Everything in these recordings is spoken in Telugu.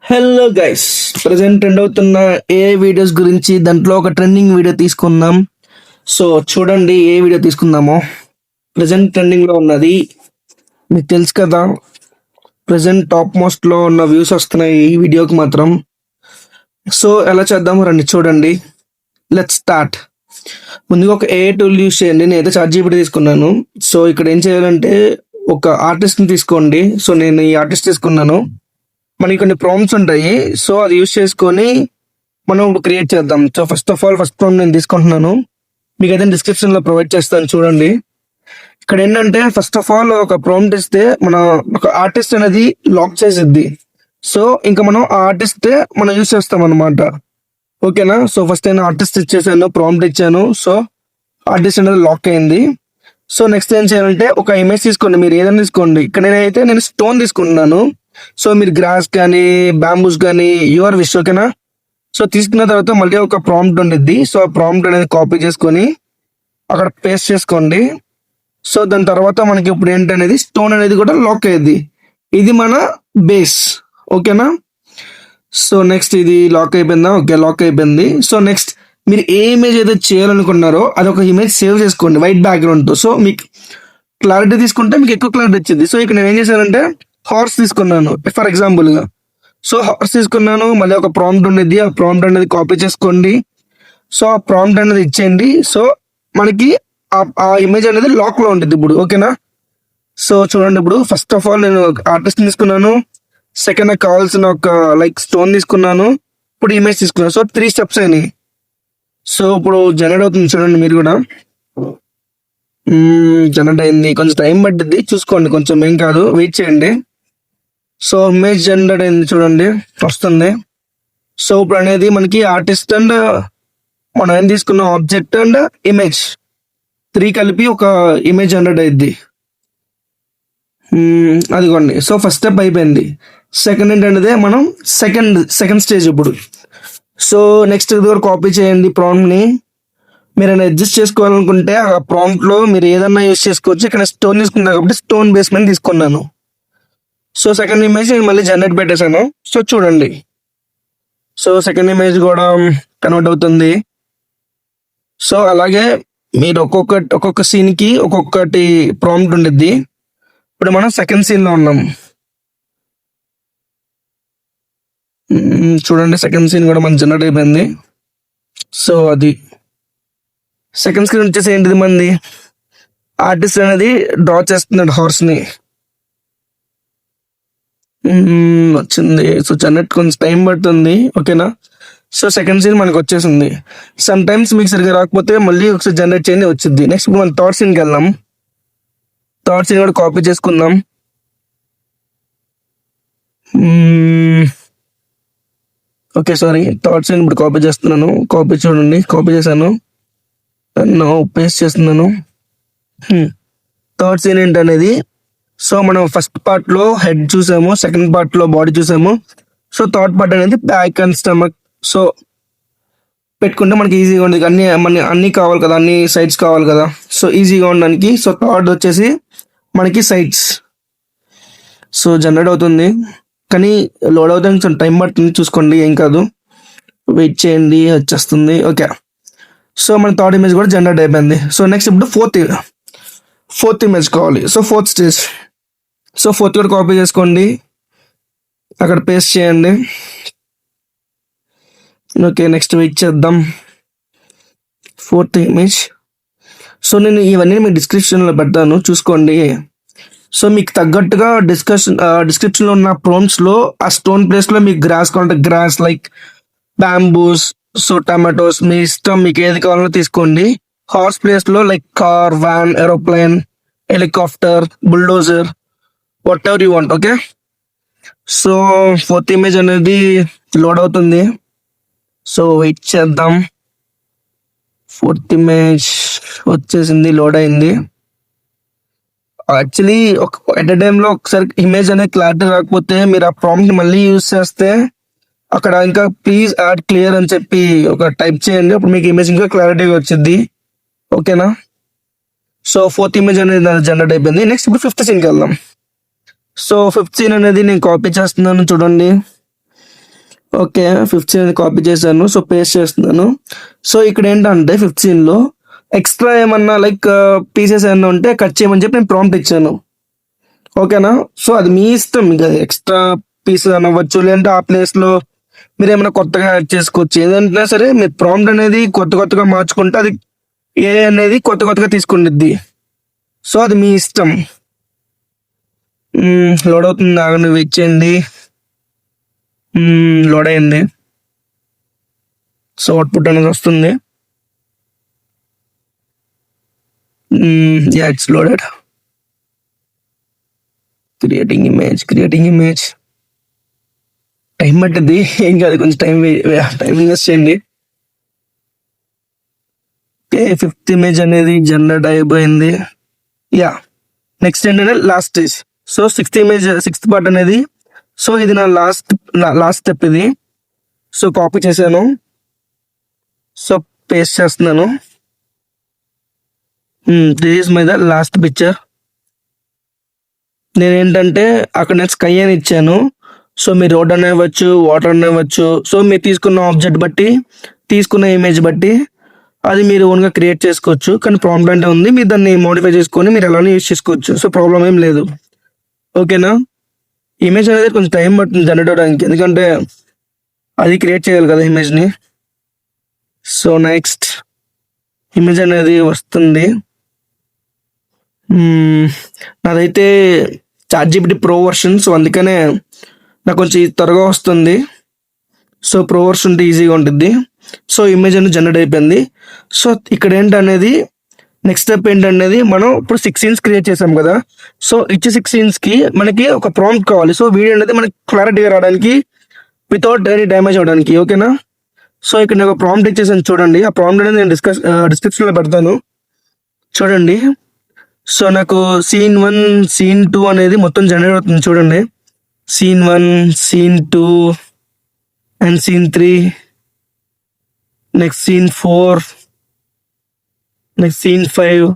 హలో గైస్, ప్రజెంట్ ట్రెండ్ అవుతున్న ఏ వీడియోస్ గురించి దాంట్లో ఒక ట్రెండింగ్ వీడియో తీసుకుందాం. సో చూడండి ఏ వీడియో తీసుకుందామో. ప్రజెంట్ ట్రెండింగ్ లో ఉన్నది మీకు తెలుసు కదా. ప్రజెంట్ టాప్ మోస్ట్ లో ఉన్న వ్యూస్ వస్తున్నాయి ఈ వీడియోకి మాత్రం. సో ఎలా చేద్దాం రండి చూడండి. Let's start. ముందుగా ఒక ఏ టూల్ యూస్ చేయండి. నేను అయితే చాట్‌జీపీటీ తీసుకున్నాను. సో ఇక్కడ ఏం చేయాలంటే ఒక ఆర్టిస్ట్ ని తీసుకోండి. సో నేను ఈ ఆర్టిస్ట్ తీసుకున్నాను. మనకి కొన్ని ప్రాంప్ట్స్ ఉంటాయి. సో అది యూస్ చేసుకొని మనం ఇప్పుడు క్రియేట్ చేద్దాం. So first of all first prompt నేను తీసుకుంటున్నాను. మీకు అయితే డిస్క్రిప్షన్ లో ప్రొవైడ్ చేస్తాను చూడండి. ఇక్కడ ఏంటంటే ఫస్ట్ ఆఫ్ ఆల్ ఒక ప్రాంప్ట్ ఇస్తే మన ఒక ఆర్టిస్ట్ అనేది లాక్ చేసిద్ది. సో ఇంకా మనం ఆ ఆర్టిస్ట్ మనం యూస్ చేస్తాం అనమాట. ఓకేనా. సో ఫస్ట్ నేను ఆర్టిస్ట్ ఇచ్చేసాను, ప్రాంప్ట్ ఇచ్చాను. సో ఆర్టిస్ట్ అనేది లాక్ అయింది. సో నెక్స్ట్ ఏం చేయాలంటే ఒక ఇమేజ్ తీసుకోండి, మీరు ఏదైనా తీసుకోండి. ఇక్కడ నేను స్టోన్ తీసుకుంటున్నాను. సో మీరు గ్రాస్ కానీ బ్యాంబూస్ కానీ యువర్ విష్. ఓకేనా. సో తీసుకున్న తర్వాత మళ్ళీ ఒక ప్రాంప్ట్ ఉండిద్ది. సో ఆ ప్రాంప్ట్ అనేది కాపీ చేసుకొని అక్కడ పేస్ట్ చేసుకోండి. సో దాని తర్వాత మనకి ఇప్పుడు ఏంటనేది స్టోన్ అనేది కూడా లాక్ అయ్యింది. ఇది మన బేస్. ఓకేనా. సో నెక్స్ట్ ఇది లాక్ అయిపోయిందా? ఓకే, లాక్ అయిపోయింది. సో నెక్స్ట్ మీరు ఏ ఇమేజ్ అయితే చేయాలనుకున్నారో అది ఒక ఇమేజ్ సేవ్ చేసుకోండి వైట్ బ్యాక్గ్రౌండ్ తో. సో మీకు క్లారిటీ తీసుకుంటే మీకు ఎక్కువ క్లారిటీ వచ్చింది. సో ఇక్కడ నేను ఏం చేశానంటే హార్స్ తీసుకున్నాను ఫర్ ఎగ్జాంపుల్ గా. సో హార్స్ తీసుకున్నాను, మళ్ళీ ఒక ప్రాంప్ట్ ఉండేది. ఆ ప్రాంప్ట్ అనేది కాపీ చేసుకోండి. సో ఆ ప్రాంప్ట్ అనేది ఇచ్చేయండి. సో మనకి ఆ ఇమేజ్ అనేది లాక్ లో ఉంటుంది ఇప్పుడు. ఓకేనా. సో చూడండి, ఇప్పుడు ఫస్ట్ ఆఫ్ ఆల్ నేను ఆర్టిస్ట్ తీసుకున్నాను. సెకండ్ నాకు కావాల్సిన ఒక లైక్ స్టోన్ తీసుకున్నాను. ఇప్పుడు ఇమేజ్ తీసుకున్నాను. సో 3 స్టెప్స్ అయినాయి. సో ఇప్పుడు జనరేట్ అవుతుంది చూడండి మీరు కూడా. జనరేట్ అయింది, కొంచెం టైం పట్టింది చూసుకోండి, కొంచెం ఏం కాదు, వెయిట్ చేయండి. సో ఇమేజ్ జనరేట్ అయింది చూడండి, వస్తుంది. సో ఇప్పుడు అనేది మనకి ఆర్టిస్ట్ అండ్ మనం ఏం తీసుకున్న ఆబ్జెక్ట్ అండ్ ఇమేజ్ 3 కలిపి ఒక ఇమేజ్ జనరేట్ అయింది. అదిగోండి. సో ఫస్ట్ స్టెప్ అయిపోయింది. సెకండ్ ఏంటంటే మనం సెకండ్ స్టేజ్ ఇప్పుడు. సో నెక్స్ట్ ఇది కూడా కాపీ చేయండి ప్రాంప్ట్ ని. మీరు అడ్జస్ట్ చేసుకోవాలనుకుంటే ఆ ప్రాంప్ట్ లో మీరు ఏదన్నా యూస్ చేసుకోవచ్చు. ఇక్కడ స్టోన్ తీసుకున్నాను కాబట్టి స్టోన్ బేస్మెంట్ తీసుకున్నాను. సో సెకండ్ ఇమేజ్ నేను మళ్ళీ జనరేట్ పెట్టేశాను. సో చూడండి, సో సెకండ్ ఇమేజ్ కూడా కన్వర్ట్ అవుతుంది. సో అలాగే మీరు ఒక్కొక్క సీన్ కి ఒక్కొక్కటి ప్రాంప్ట్ ఉండిద్ది. ఇప్పుడు మనం సెకండ్ సీన్ లో ఉన్నాం. చూడండి, సెకండ్ సీన్ కూడా మనకి జనరేట్ అయిపోయింది. సో అది సెకండ్ స్క్రీన్ వచ్చేసి ఏంటిది, మంది ఆర్టిస్ట్ అనేది డ్రా చేస్తున్నాడు హార్స్ ని. వచ్చింది. సో జనరేట్ కొంచెం టైం పడుతుంది. ఓకేనా. సో సెకండ్ సీన్ మనకు వచ్చేసింది. సమ్ టైమ్స్ మీకు సరిగ్గా రాకపోతే మళ్ళీ ఒకసారి జనరేట్ చేయండి, వచ్చింది. నెక్స్ట్ మనం థర్డ్ సీన్కి వెళ్దాం. థర్డ్ సీన్ కూడా కాపీ చేసుకుందాం. ఓకే, సారీ, థర్డ్ సీన్ ఇప్పుడు కాపీ చేస్తున్నాను. కాపీ చూడండి, కాపీ చేశాను, పేస్ట్ చేస్తున్నాను. థర్డ్ సీన్ ఏంటనేది, సో మనం ఫస్ట్ పార్ట్ లో హెడ్ చూసాము, సెకండ్ పార్ట్ లో బాడీ చూసాము. సో థర్డ్ పార్ట్ అనేది బ్యాక్ అండ్ స్టమక్. సో పెట్టుకుంటే మనకి ఈజీగా ఉండదు. అన్ని కావాలి కదా, అన్ని సైడ్స్ కావాలి కదా. సో ఈజీగా ఉండడానికి. సో థర్డ్ వచ్చేసి మనకి సైడ్స్. సో జనరేట్ అవుతుంది, కానీ లోడ్ అవుతానికి కొంచెం టైం పడుతుంది, చూసుకోండి, ఏం కాదు, వెయిట్ చేయండి, వచ్చేస్తుంది. ఓకే. సో మన థర్డ్ ఇమేజ్ కూడా జనరేట్ అయిపోయింది. సో నెక్స్ట్ ఇప్పుడు ఫోర్త్ ఇమేజ్ కావాలి. So fourth stage. So fourth కూడా కాపీ చేసుకోండి, అక్కడ పేస్ట్ చేయండి. ఓకే, నెక్స్ట్ వెయిట్ చేద్దాం. Fourth image. సో నేను ఇవన్నీ మీ డిస్క్రిప్షన్లో పెడతాను, చూసుకోండి. సో మీకు తగ్గట్టుగా డిస్క్రిప్షన్లో ఉన్న ప్రాంప్ట్స్లో ఆ స్టోన్ ప్లేస్లో మీకు గ్రాస్ కావాలంటే grass, like bamboos, so tomatoes, మీ ఇష్టం, మీకు ఏది కావాలో తీసుకోండి. హార్స్ ప్లేస్లో like car, van, aeroplane, helicopter, bulldozer, whatever you want. Okay. So fourth image అనేది లోడ్ అవుతుంది. సో వెయిట్ చేద్దాం. ఫోర్త్ ఇమేజ్ వచ్చేసింది, లోడ్ అయింది. యాక్చువల్లీ ఎట్ ఎ టైంలో ఒకసారి ఇమేజ్ అనేది క్లారిటీ రాకపోతే మీరు ఆ ప్రాంప్ట్ మళ్ళీ యూజ్ చేస్తే అక్కడ ఇంకా ప్లీజ్ యాడ్ క్లియర్ అని చెప్పి ఒక టైప్ చేయండి. అప్పుడు మీకు ఇమేజ్ ఇంకా క్లారిటీగా వచ్చింది. ఓకేనా. సో ఫోర్త్ ఇమేజ్ అనేది జనరేట్ అయిపోయింది. నెక్స్ట్ ఇప్పుడు ఫిఫ్త్ సీన్కి వెళ్దాం. సో ఫిఫ్త్ సీన్ అనేది నేను కాపీ చేస్తున్నాను చూడండి. ఓకే, ఫిఫ్త్ సీన్ కాపీ చేశాను. సో పేస్ట్ చేస్తున్నాను. సో ఇక్కడ ఏంటంటే ఫిఫ్త్ సీన్లో ఎక్స్ట్రా ఏమన్నా లైక్ పీసెస్ ఏమన్నా ఉంటే కట్ చేయమని చెప్పి నేను ప్రాంప్ట్ ఇచ్చాను. ఓకేనా? సో అది మీ ఇష్టం, ఇక ఎక్స్ట్రా పీసెస్ అనవచ్చు, లేదంటే ఆ ప్లేస్లో మీరు ఏమైనా కొత్తగా యాడ్ చేసుకోవచ్చు. ఏదంటే సరే మీరు ప్రాంప్ట్ అనేది కొత్తగా మార్చుకుంటే అది ఏ అనేది కొత్తగా తీసుకుంటుంది. సో అది మీ ఇష్టం. లోడ్ అవుతుంది, ఆగండి, వెయిట్ చేయండి. లోడ్ అయింది. సో అవుట్పుట్ అనేది వస్తుంది. Yeah, it's loaded. Creating image time పట్టింది, ఏం కాదు, కొంచెం టైం ఇన్వెస్ట్ చేయండి. ఓకే, ఫిఫ్త్ ఇమేజ్ అనేది జనరేట్ అయిపోయింది. యా, నెక్స్ట్ ఏంటంటే last stage. So sixth part అనేది, సో ఇది నా లాస్ట్ స్టెప్ ఇది. సో కాపీ చేశాను. సో పేస్ట్ చేస్తున్నాను. This is my the last picture. నేనేంటంటే అక్కడ నేను స్కై అని ఇచ్చాను. సో మీరు రోడ్ అని ఇవ్వచ్చు, వాటర్ అని ఇవ్వచ్చు. సో మీరు తీసుకున్న ఆబ్జెక్ట్ బట్టి, తీసుకున్న ఇమేజ్ బట్టి అది మీరు ఓన్గా క్రియేట్ చేసుకోవచ్చు. కానీ ప్రాంప్ట్ అంటే ఉంది, మీరు దాన్ని మోడిఫై చేసుకొని మీరు అలానే యూజ్ చేసుకోవచ్చు. సో ప్రాబ్లం ఏం లేదు. ఓకేనా? ఇమేజ్ అనేది కొంచెం టైం పడుతుంది జనరేట్ అవడానికి, ఎందుకంటే అది క్రియేట్ చేయాలి కదా ఇమేజ్ని. సో నెక్స్ట్ ఇమేజ్ అనేది వస్తుంది. నాదైతే ChatGPT Pro వర్షన్, సో అందుకనే నాకు కొంచెం త్వరగా వస్తుంది. సో Pro వర్షన్ ఉంటే ఈజీగా ఉంటుంది. సో ఇమేజ్ అనేది జనరేట్ అయిపోయింది. సో ఇక్కడ ఏంటనేది నెక్స్ట్ స్టెప్ ఏంటనేది, మనం ఇప్పుడు 6 సీన్స్ క్రియేట్ చేసాం కదా. సో ఇచ్చే 6 సీన్స్కి మనకి ఒక ప్రాంప్ట్ కావాలి. సో వీడియో అనేది మనకి క్లారిటీగా రావడానికి, వితౌట్ ఎనీ డ్యామేజ్ అవడానికి. ఓకేనా? సో ఇక్కడ నేను ఒక ప్రాంప్ట్ ఇచ్చేసాను, చూడండి. ఆ ప్రాంప్ట్ అనేది నేను డిస్క్రిప్షన్లో పెడతాను, చూడండి. సో నాకు సీన్ 1, సీన్ 2 అనేది మొత్తం జనరేట్ అవుతుంది, చూడండి. Scene 1, scene 2 and scene 3, next scene 4, next scene 5.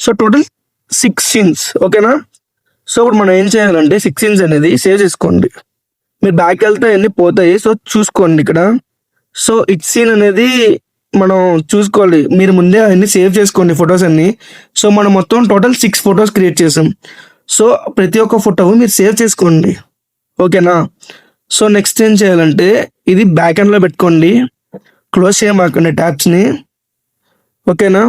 So total 6 scenes. ఓకేనా? సో ఇప్పుడు మనం ఏం చేయాలంటే 6 సీన్స్ అనేది సేవ్ చేసుకోండి. మీరు బ్యాక్ వెళ్తే అన్నీ పోతాయి. సో చూసుకోండి ఇక్కడ. సో ఇచ్ సీన్ అనేది మనం చూసుకోవాలి. మీరు ముందే అన్ని సేవ్ చేసుకోండి ఫొటోస్ అన్ని. సో మనం మొత్తం టోటల్ 6 ఫొటోస్ క్రియేట్ చేసాం. సో ప్రతి ఒక్క ఫోటో మీరు సేవ్ చేసుకోండి. ఓకేనా? సో నెక్స్ట్ ఏం చేయాలంటే ఇది బ్యాక్ ఎండ్లో పెట్టుకోండి, క్లోజ్ చేయమాకండి ట్యాబ్స్ని. ఓకేనా?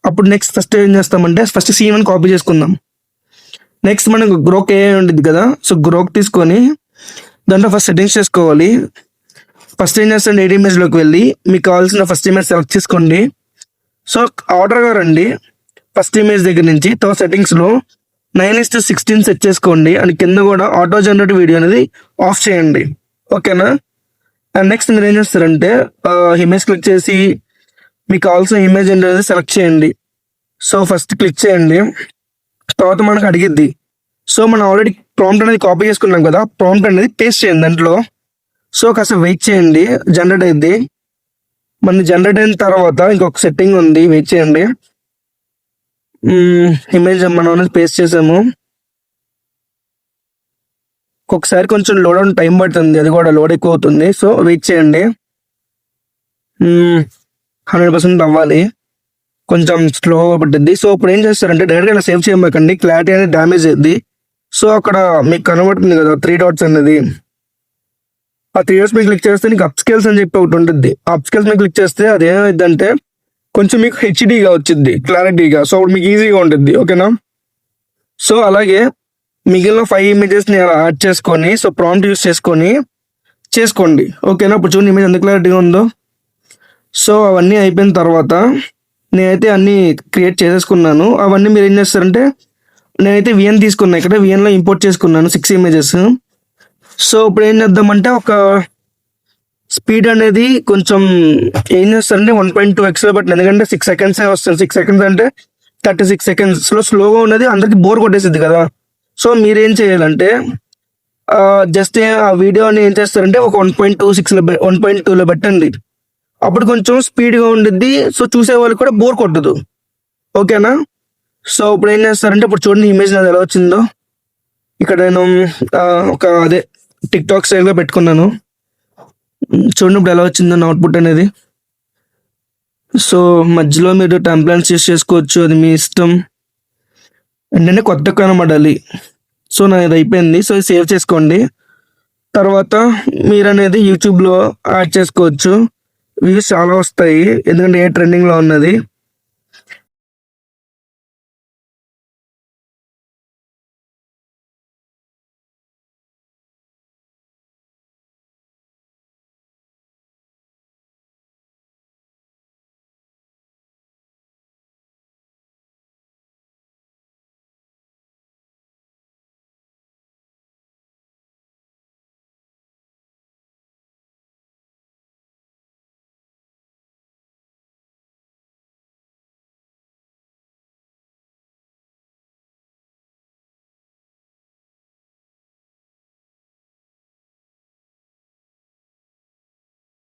అప్పుడు నెక్స్ట్ ఫస్ట్ ఏం చేస్తామంటే ఫస్ట్ సీన్ 1 కాపీ చేసుకుందాం. నెక్స్ట్ మనకు గ్రోక్ ఏ ఉంటుంది కదా. సో గ్రోక్ తీసుకొని దాంట్లో ఫస్ట్ సెట్టింగ్స్ చేసుకోవాలి. ఫస్ట్ ఏం చేస్తాండి, ఎడిట్ ఇమేజ్లోకి వెళ్ళి మీకు కావాల్సిన ఫస్ట్ ఇమేజ్ సెలెక్ట్ చేసుకోండి. సో ఆర్డర్గా రండి ఫస్ట్ ఇమేజ్ దగ్గర నుంచి. తర్వాత సెట్టింగ్స్లో 9:16 సెట్ చేసుకోండి. అండ్ కింద కూడా ఆటో జనరేట్ వీడియో అనేది ఆఫ్ చేయండి. ఓకేనా? అండ్ నెక్స్ట్ మీరు ఏం చేస్తారంటే ఇమేజ్ క్లిక్ చేసి మీకు కావాల్సిన ఇమేజ్ అనేది సెలెక్ట్ చేయండి. సో ఫస్ట్ క్లిక్ చేయండి. తర్వాత మనకు అడిగిద్ది. సో మనం ఆల్రెడీ ప్రాంప్ట్ అనేది కాపీ చేసుకున్నాం కదా, ప్రాంప్ట్ అనేది పేస్ట్ చేయండి దాంట్లో. సో కాస్త వెయిట్ చేయండి, జనరేట్ అయింది. మన జనరేట్ అయిన తర్వాత ఇంకొక సెట్టింగ్ ఉంది, వెయిట్ చేయండి. ఇమేజ్ మనం అనేది పేస్ట్ చేసాము. ఒక్కొక్కసారి కొంచెం లోడ్ అవడం టైం పడుతుంది, అది కూడా లోడ్ ఎక్కువ అవుతుంది. సో వెయిట్ చేయండి. 100% అవ్వాలి, కొంచెం స్లోగా పడుతుంది. సో ఇప్పుడు ఏం చేస్తారంటే డైరెక్ట్గా ఇలా సేవ్ చేయమాకండి, క్లారిటీ అనేది డ్యామేజ్ అయింది. సో అక్కడ మీకు కనబడుతుంది కదా 3 డాట్స్ అనేది, ఆ 3 డాట్స్ మీకు క్లిక్ చేస్తే నీకు అప్ స్కేల్స్ అని చెప్పి ఒకటి ఉంటుంది. ఆ అప్ స్కేల్స్ మీకు క్లిక్ చేస్తే అది ఏమైందంటే కొంచెం మీకు హెచ్డీగా వచ్చింది, క్లారిటీగా. సో అప్పుడు మీకు ఈజీగా ఉంటుంది. ఓకేనా? సో అలాగే మిగిలిన 5 ఇమేజెస్ని అలా యాడ్ చేసుకొని, సో ప్రాంప్ట్ యూస్ చేసుకొని చేసుకోండి. ఓకేనా? ఇప్పుడు చూడండి ఇమేజ్ ఎంత క్లారిటీగా ఉందో. సో అవన్నీ అయిపోయిన తర్వాత నేనైతే అన్నీ క్రియేట్ చేసేసుకున్నాను. అవన్నీ మీరు ఏం చేస్తారంటే, నేనైతే విఎన్ తీసుకున్నా, ఇక్కడ విఎన్లో ఇంపోర్ట్ చేసుకున్నాను 6 ఇమేజెస్. సో ఇప్పుడు ఏం చేద్దామంటే ఒక స్పీడ్ అనేది కొంచెం ఏం చేస్తారంటే 1.2x బట్, ఎందుకంటే 6 సెకండ్సే వస్తుంది. 6 సెకండ్స్ అంటే 36 సెకండ్స్లో స్లోగా ఉన్నది అందరికి బోర్ కొట్టేసింది కదా. సో మీరేం చేయాలంటే జస్ట్ ఆ వీడియోని ఏం చేస్తారంటే ఒక 1.2లో పెట్టండి. అప్పుడు కొంచెం స్పీడ్గా ఉండిద్ది. సో చూసే వాళ్ళకి కూడా బోర్ కొట్టదు. ఓకేనా? సో ఇప్పుడు ఏం చేస్తారంటే, ఇప్పుడు చూడండి ఇమేజ్ నాది ఎలా వచ్చిందో. ఇక్కడ నేను ఒక టిక్టాక్ స్టైల్గా పెట్టుకున్నాను. చూడండి ఇప్పుడు ఎలా వచ్చిందని అవుట్పుట్ అనేది. సో మధ్యలో మీరు టెంప్లెట్స్ యూస్ చేసుకోవచ్చు, అది మీ ఇష్టం. ఏంటంటే కొత్త కనబడాలి. సో నాది అయిపోయింది. సో సేవ్ చేసుకోండి. తర్వాత మీరు అనేది యూట్యూబ్లో యాడ్ చేసుకోవచ్చు. వ్యూస్ చాలా వస్తాయి ఎందుకంటే ఏ ట్రెండింగ్లో ఉన్నది.